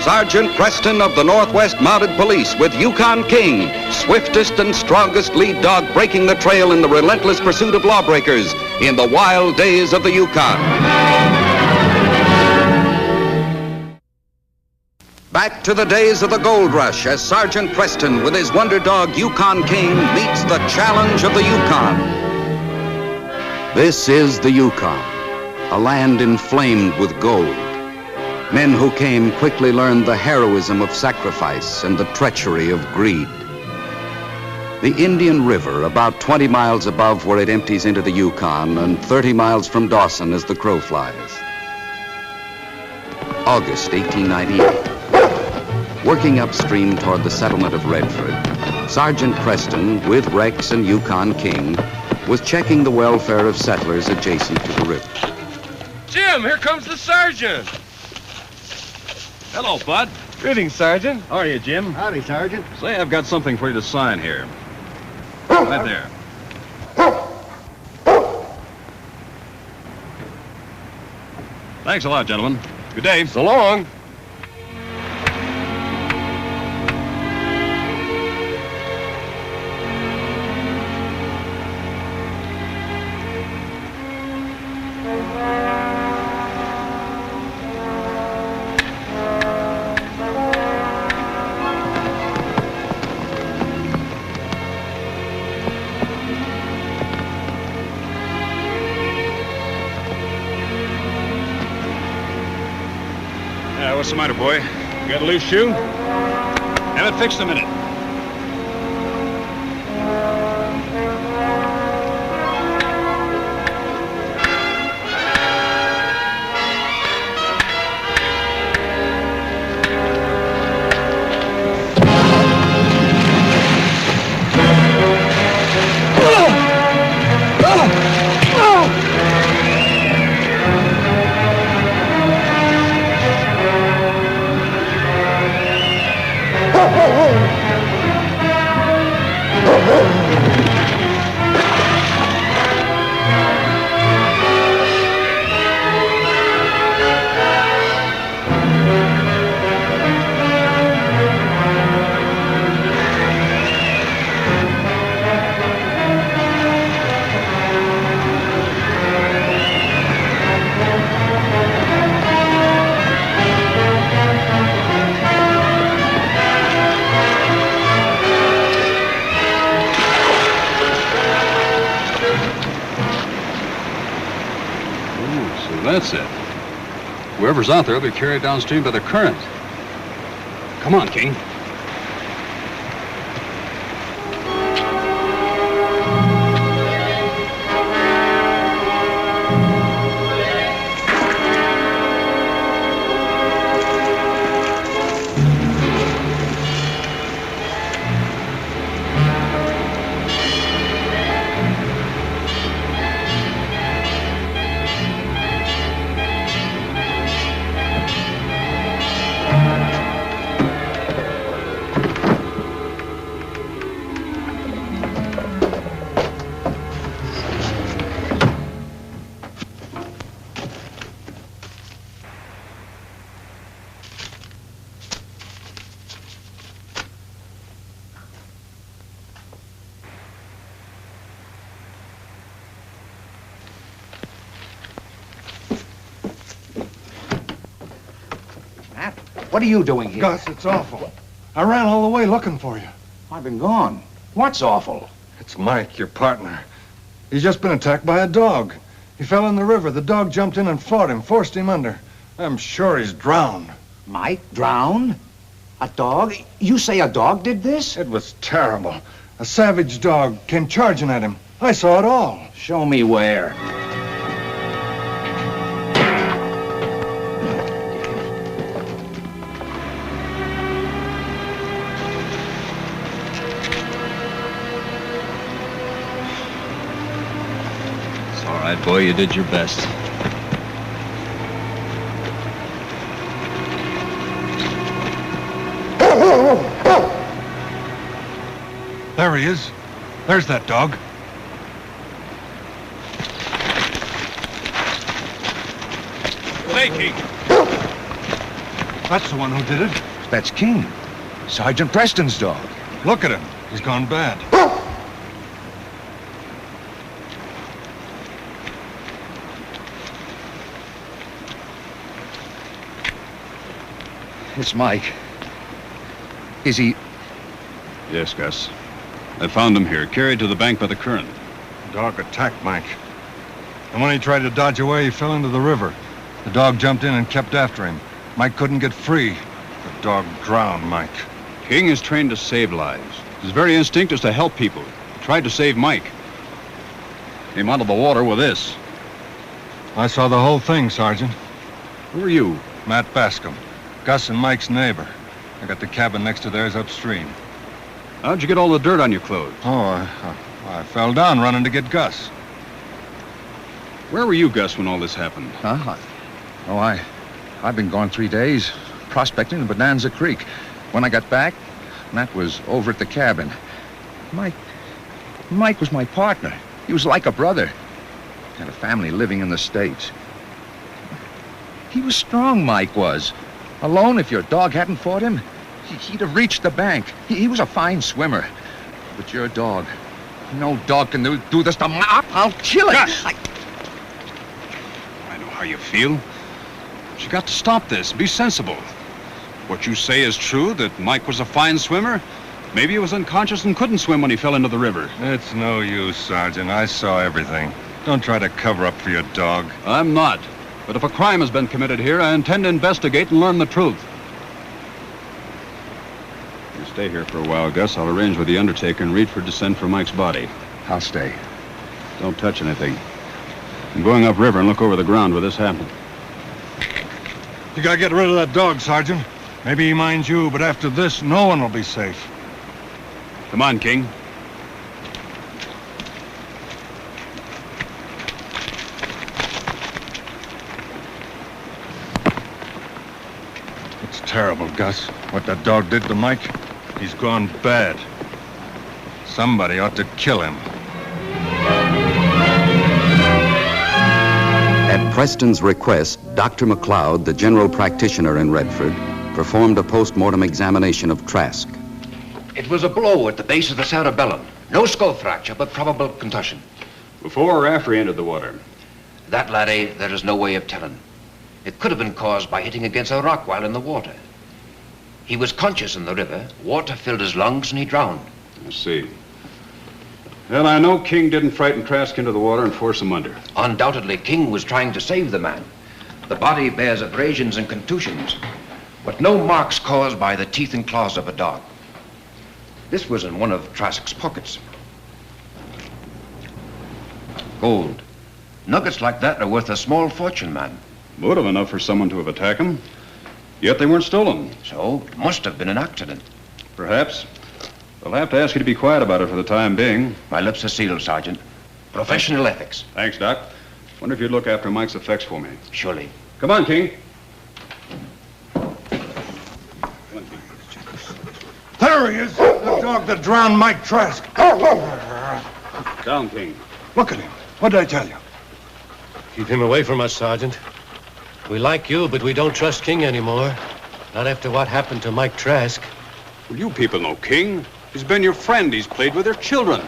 Sergeant Preston of the Northwest Mounted Police with Yukon King, swiftest and strongest lead dog breaking the trail in the relentless pursuit of lawbreakers in the wild days of the Yukon. Back to the days of the gold rush as Sergeant Preston with his wonder dog Yukon King meets the challenge of the Yukon. This is the Yukon, a land inflamed with gold. Men who came quickly learned the heroism of sacrifice and the treachery of greed. The Indian River, about 20 miles above where it empties into the Yukon and 30 miles from Dawson as the crow flies. August 1898. Working upstream toward the settlement of Redford, Sergeant Preston, with Rex and Yukon King, was checking the welfare of settlers adjacent to the river. Jim, here comes the sergeant. Hello, Bud. Greetings, Sergeant. How are you, Jim? Howdy, Sergeant. Say, I've got something for you to sign here. Right there. Thanks a lot, gentlemen. Good day. So long. What's the matter, boy? You got a loose shoe? Have it fixed a minute. That's it. Whoever's out there will be carried downstream by the current. Come on, King. What are you doing here? Gus, it's awful. I ran all the way looking for you. I've been gone. What's awful? It's Mike, your partner. He's just been attacked by a dog. He fell in the river. The dog jumped in and fought him, forced him under. I'm sure he's drowned. Mike drowned? A dog? You say a dog did this? It was terrible. A savage dog came charging at him. I saw it all. Show me where. All right, boy, you did your best. There he is. There's that dog. Hey, King. That's the one who did it. That's King. Sergeant Preston's dog. Look at him. He's gone bad. It's Mike. Is he... Yes, Gus. I found him here, carried to the bank by the current. The dog attacked Mike. And when he tried to dodge away, he fell into the river. The dog jumped in and kept after him. Mike couldn't get free. The dog drowned Mike. King is trained to save lives. His very instinct is to help people. He tried to save Mike. Came out of the water with this. I saw the whole thing, Sergeant. Who are you? Matt Bascom. Gus and Mike's neighbor. I got the cabin next to theirs upstream. How'd you get all the dirt on your clothes? Oh, I fell down running to get Gus. Where were you, Gus, when all this happened? I've been gone 3 days, prospecting in Bonanza Creek. When I got back, Matt was over at the cabin. Mike was my partner. He was like a brother. Had a family living in the States. He was strong, Mike was. Alone, if your dog hadn't fought him, he'd have reached the bank. He was a fine swimmer. But your dog, no dog can do this to me. I'll kill it. Gus! I know how you feel. But you got to stop this. Be sensible. What you say is true, that Mike was a fine swimmer? Maybe he was unconscious and couldn't swim when he fell into the river. It's no use, Sergeant. I saw everything. Don't try to cover up for your dog. I'm not. But if a crime has been committed here, I intend to investigate and learn the truth. You stay here for a while, Gus. I'll arrange with the undertaker and read for descent for Mike's body. I'll stay. Don't touch anything. I'm going upriver and look over the ground where this happened. You gotta get rid of that dog, Sergeant. Maybe he minds you, but after this, no one will be safe. Come on, King. It's terrible, Gus. What that dog did to Mike, he's gone bad. Somebody ought to kill him. At Preston's request, Dr. McLeod, the general practitioner in Redford, performed a post-mortem examination of Trask. It was a blow at the base of the cerebellum. No skull fracture, but probable concussion. Before or after he entered the water? That, laddie, there is no way of telling. It could have been caused by hitting against a rock while in the water. He was conscious in the river. Water filled his lungs and he drowned. I see. Well, I know King didn't frighten Trask into the water and force him under. Undoubtedly, King was trying to save the man. The body bears abrasions and contusions, but no marks caused by the teeth and claws of a dog. This was in one of Trask's pockets. Gold. Nuggets like that are worth a small fortune, man. Motive enough for someone to have attacked him. Yet they weren't stolen. So, it must have been an accident. Perhaps. I'll have to ask you to be quiet about it for the time being. My lips are sealed, Sergeant. Professional ethics. Thanks, Doc. Wonder if you'd look after Mike's effects for me. Surely. Come on, King. There he is! The dog that drowned Mike Trask. Down, King. Look at him. What did I tell you? Keep him away from us, Sergeant. We like you, but we don't trust King anymore. Not after what happened to Mike Trask. Well, you people know King. He's been your friend. He's played with your children.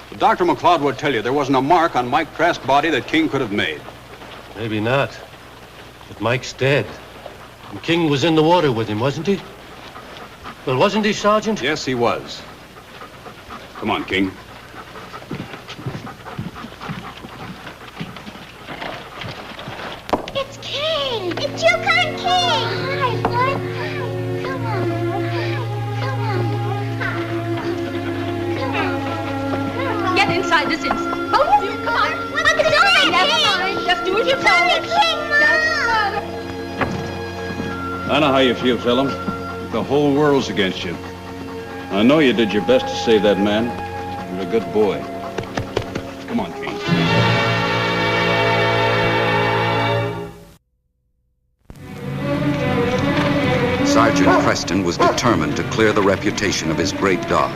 But Dr. McLeod would tell you there wasn't a mark on Mike Trask's body that King could have made. Maybe not. But Mike's dead. And King was in the water with him, wasn't he? Well, wasn't he, Sergeant? Yes, he was. Come on, King. It's King! It's Yukon King! Hi, bud. Come on. Come on. Get inside this instant. Both of you, come on. What's the matter, Never mind. Just do as you're Yukon told. King, Mom! I know how you feel, Phillip. The whole world's against you. I know you did your best to save that man. You're a good boy. Come on, King. Sergeant Preston was determined to clear the reputation of his great dog.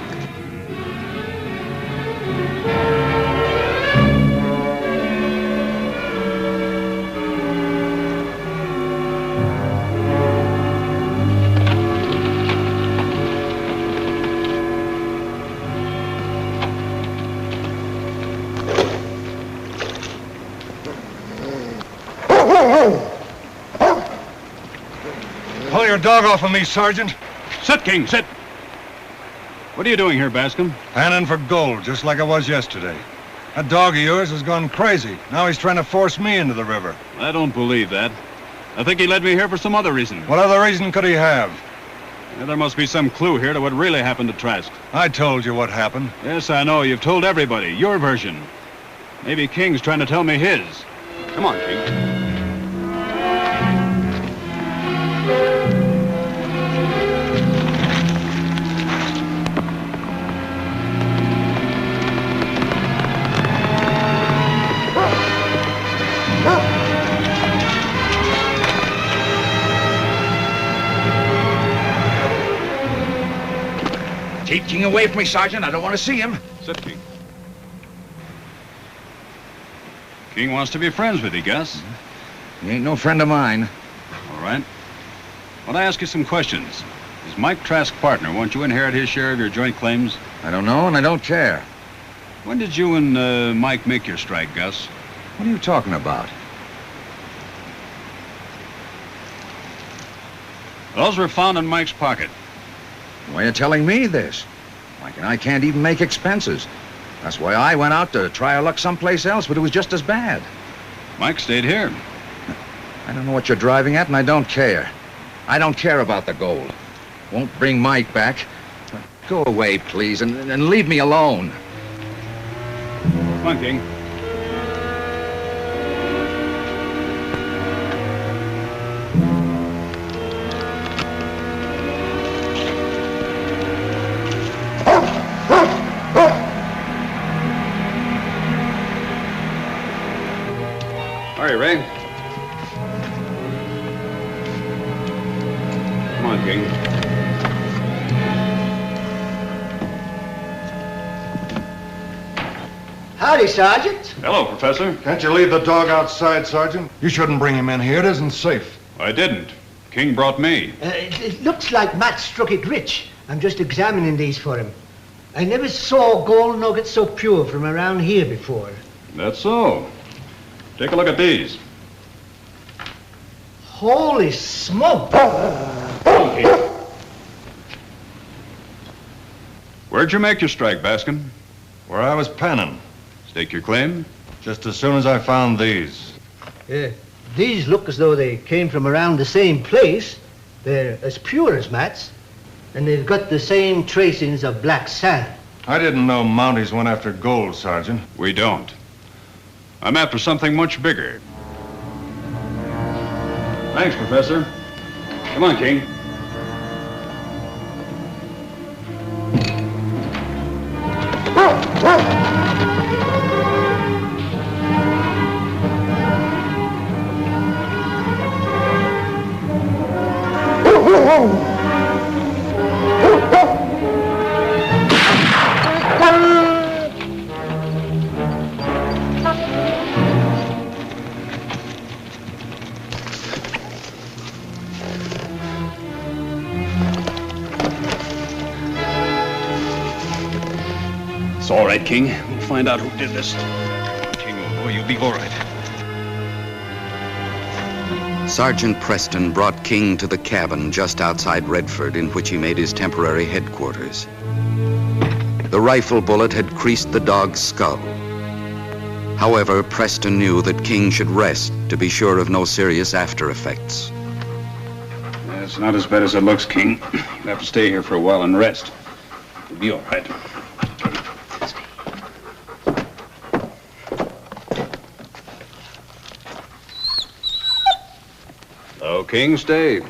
Pull your dog off of me, Sergeant. Sit, King, sit. What are you doing here, Bascom? Panning for gold, just like I was yesterday. That dog of yours has gone crazy. Now he's trying to force me into the river. I don't believe that. I think he led me here for some other reason. What other reason could he have? Yeah, there must be some clue here to what really happened to Trask. I told you what happened. Yes, I know. You've told everybody. Your version. Maybe King's trying to tell me his. Come on, King. Keep King away from me, Sergeant. I don't want to see him. Sit, King. King wants to be friends with you, Gus. He ain't no friend of mine. All right. Want to ask you some questions. Is Mike Trask's partner? Won't you inherit his share of your joint claims? I don't know, and I don't care. When did you and Mike make your strike, Gus? What are you talking about? Those were found in Mike's pocket. Why are you telling me this? Mike and I can't even make expenses. That's why I went out to try our luck someplace else, but it was just as bad. Mike stayed here. I don't know what you're driving at, and I don't care. I don't care about the gold. Won't bring Mike back. Go away, please, and leave me alone. Come on, King. Hurry, Ray. Come on, King. Howdy, Sergeant. Hello, Professor. Can't you leave the dog outside, Sergeant? You shouldn't bring him in here. It isn't safe. I didn't. King brought me. It looks like Matt struck it rich. I'm just examining these for him. I never saw gold nuggets so pure from around here before. That's so. Take a look at these. Holy smoke! Okay. Where'd you make your strike, Baskin? Where I was panning. Stake your claim? Just as soon as I found these. These look as though they came from around the same place. They're as pure as Matt's. And they've got the same tracings of black sand. I didn't know Mounties went after gold, Sergeant. We don't. I'm after something much bigger. Thanks, Professor. Come on, King. It's all right, King. We'll find out who did this. King, old boy, you'll be all right. Sergeant Preston brought King to the cabin just outside Redford in which he made his temporary headquarters. The rifle bullet had creased the dog's skull. However, Preston knew that King should rest to be sure of no serious after effects. It's not as bad as it looks, King. You'll have to stay here for a while and rest. You'll be all right. Oh, King, stay.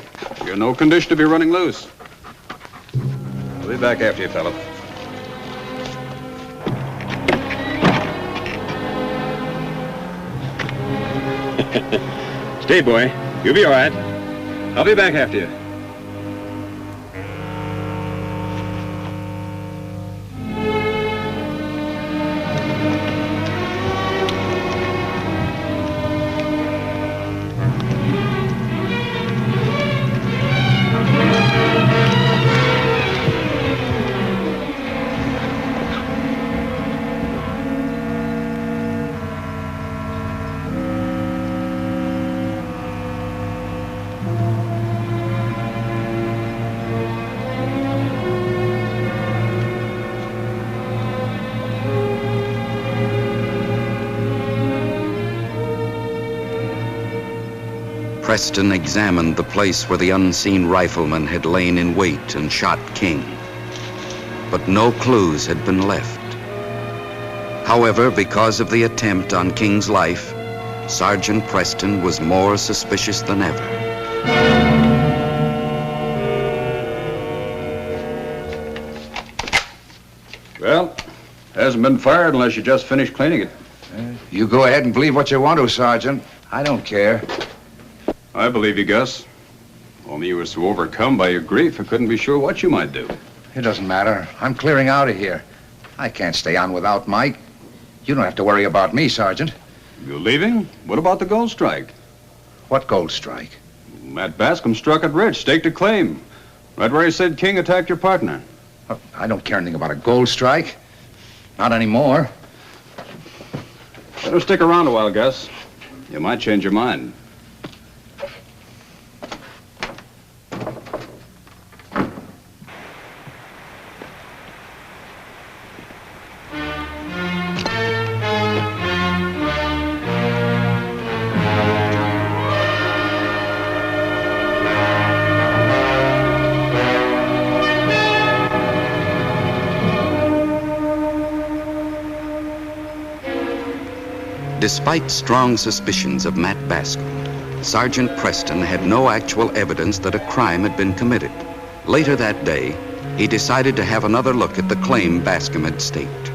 You're in no condition to be running loose. I'll be back after you, fellow. Stay, boy. You'll be all right. I'll be back after you. Preston examined the place where the unseen rifleman had lain in wait and shot King. But no clues had been left. However, because of the attempt on King's life, Sergeant Preston was more suspicious than ever. Well, hasn't been fired unless you just finished cleaning it. You go ahead and believe what you want to, Sergeant. I don't care. I believe you, Gus. Only you were so overcome by your grief, I couldn't be sure what you might do. It doesn't matter. I'm clearing out of here. I can't stay on without Mike. You don't have to worry about me, Sergeant. You leaving? What about the gold strike? What gold strike? Matt Bascom struck it rich, staked a claim. Right where he said King attacked your partner. Oh, I don't care anything about a gold strike. Not anymore. Better stick around a while, Gus. You might change your mind. Despite strong suspicions of Matt Bascom, Sergeant Preston had no actual evidence that a crime had been committed. Later that day, he decided to have another look at the claim Bascom had staked.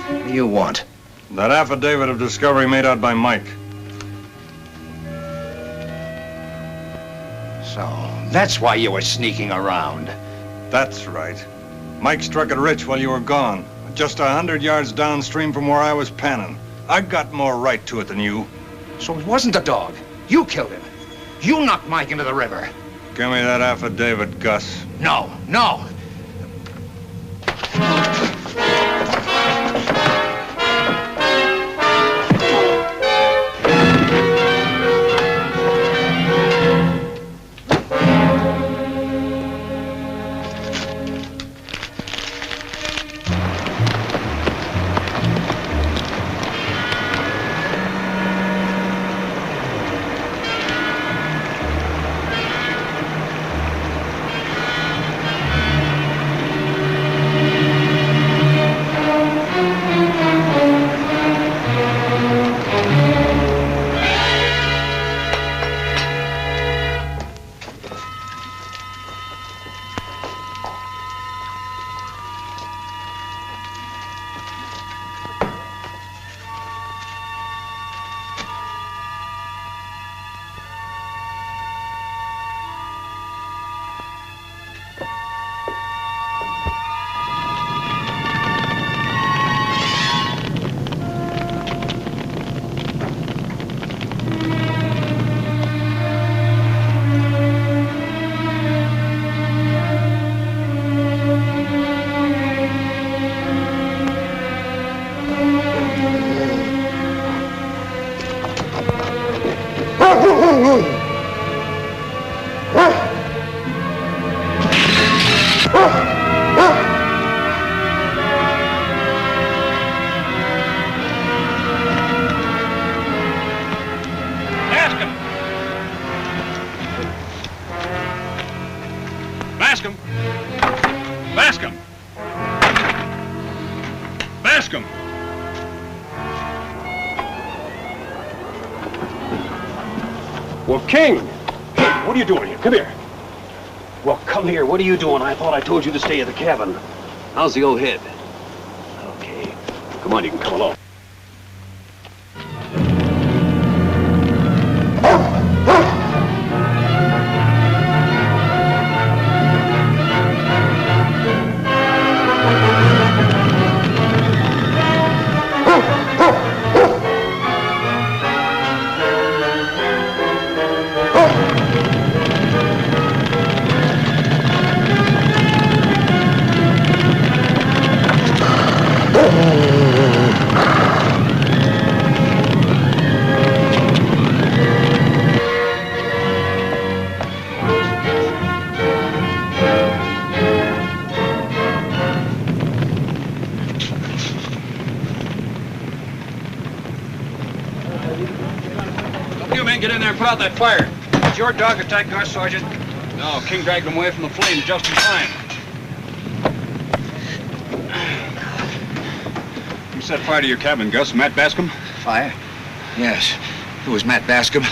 What do you want? That affidavit of discovery made out by Mike. So, that's why you were sneaking around. That's right. Mike struck it rich while you were gone. Just 100 yards downstream from where I was panning. I got more right to it than you. So it wasn't the dog. You killed him. You knocked Mike into the river. Give me that affidavit, Gus. No, no. Bascom! Bascom! Bascom! Well, King! Hey, what are you doing here? Come here. Well, come here. What are you doing? I thought I told you to stay at the cabin. How's the old head? Okay. Come on, you can come along. Get in there and put out that fire. Did your dog attack our sergeant? No, King dragged him away from the flames just in time. Who set fire to your cabin, Gus? Matt Bascom? Fire? Yes, it was Matt Bascom.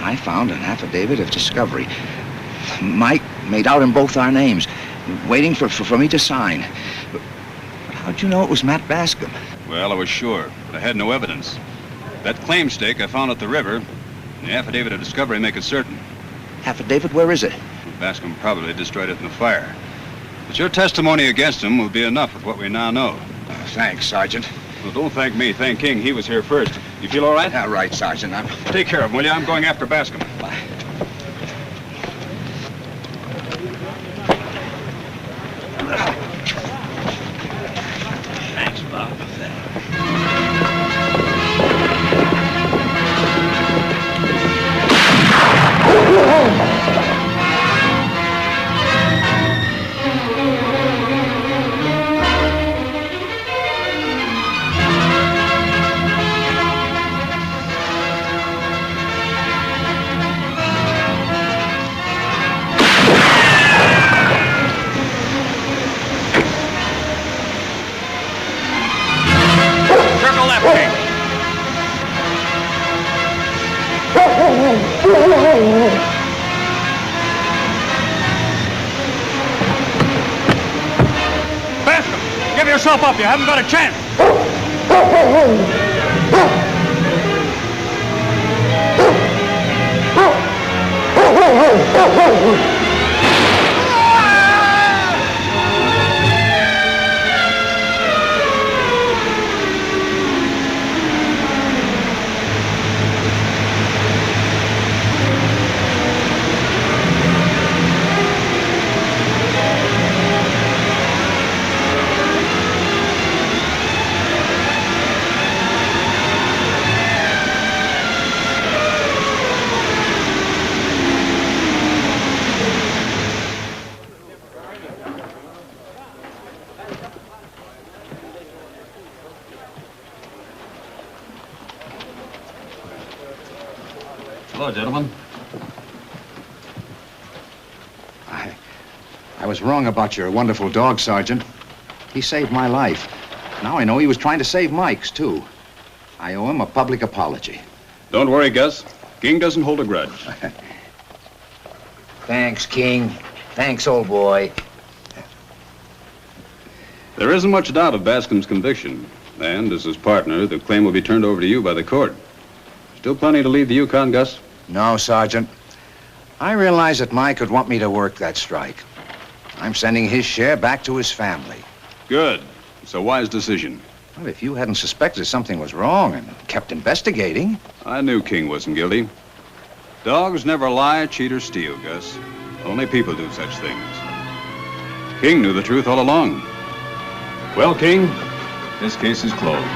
I found an affidavit of discovery. Mike made out in both our names, waiting for me to sign. But how'd you know it was Matt Bascom? Well, I was sure, but I had no evidence. That claim stake I found at the river, and the affidavit of discovery make it certain. Affidavit? Where is it? Bascom probably destroyed it in the fire. But your testimony against him will be enough with what we now know. Thanks, Sergeant. Well, don't thank me. Thank King. He was here first. You feel all right? Yeah, right, Sergeant. Take care of him, will you? I'm going after Bascom. Bye. Thanks, Bob. Circle left, King. Bascom, give yourself up. You haven't got a chance. Hello, gentlemen. I was wrong about your wonderful dog, Sergeant. He saved my life. Now I know he was trying to save Mike's, too. I owe him a public apology. Don't worry, Gus. King doesn't hold a grudge. Thanks, King. Thanks, old boy. There isn't much doubt of Bascom's conviction. And as his partner, the claim will be turned over to you by the court. Still planning to leave the Yukon, Gus? No, Sergeant. I realize that Mike would want me to work that strike. I'm sending his share back to his family. Good. It's a wise decision. Well, if you hadn't suspected something was wrong and kept investigating... I knew King wasn't guilty. Dogs never lie, cheat, or steal, Gus. Only people do such things. King knew the truth all along. Well, King, this case is closed.